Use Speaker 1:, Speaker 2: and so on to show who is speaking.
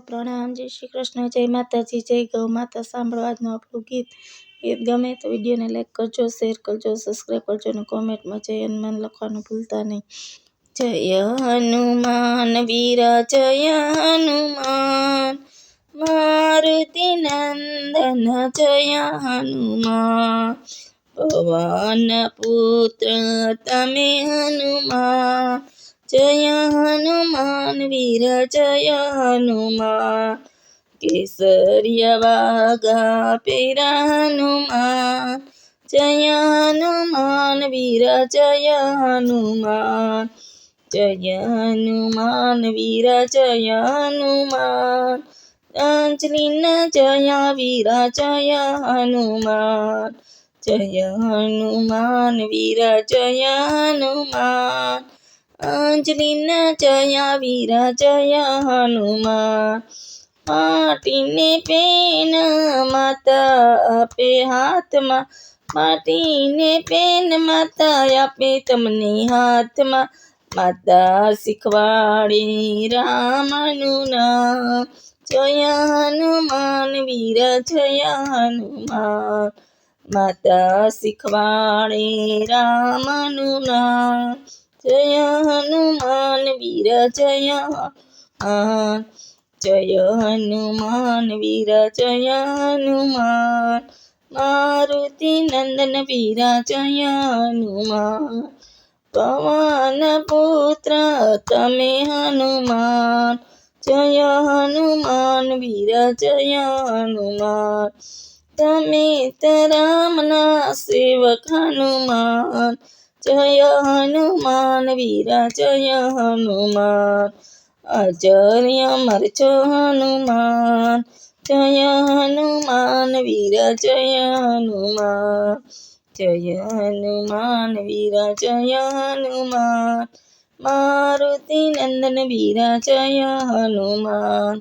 Speaker 1: પ્રણામ, જય શ્રી કૃષ્ણ, જય માતાજી, જય ગૌ માતા. સાંભળો આજનું આપણું ગીત ગમે તો વિડીયોને લાઈક કરજો, શેર કરજો, સબસ્ક્રાઈબ કરજો અને કોમેન્ટમાં જય હનુમાન લખવાનું ભૂલતા નહીં. જય હનુમાન વીરા જય હનુમાન, મારુતિ નંદન જય હનુમાન, પવન પુત્ર તમે હનુમાન, જય હનુમાન વીર જય હનુમાન, કેસરિયા વાગા પેરા હનુમાન, જય હનુમાન વીર જય હનુમાન, જય હનુમાન વીર જય હનુમાન, અંજલિના જય વીર જય હનુમાન, જય હનુમાન વીર જય હનુમાન, અંજલિના જય વીર જય હનુમાન, માટીને પેન માતા આપે હાથમાં, માટીને પેન માતા આપે તમને હાથમાં, માતા શીખવાડે રામનું નામ, જય હનુમાન વીર જય હનુમાન, માતા શીખવાડે રામનું નામ, જય હનુમાન વીર જય હનુમાન, જય હનુમાન વીર જય હનુમાન, મારુતિ નંદન વીર જય હનુમાન, પવન પુત્ર તમે હનુમાન, જય હનુમાન વીર જય હનુમાન, તમે રામના સેવક હનુમાન, જય હનુમાન વીર જય હનુમાન, અજર્ય અમર છો હનુમાન, જય હનુમાન વીર જય હનુમાન, જય હનુમાન વીર જય હનુમાન, મારુતિ નંદન વીર જય હનુમાન.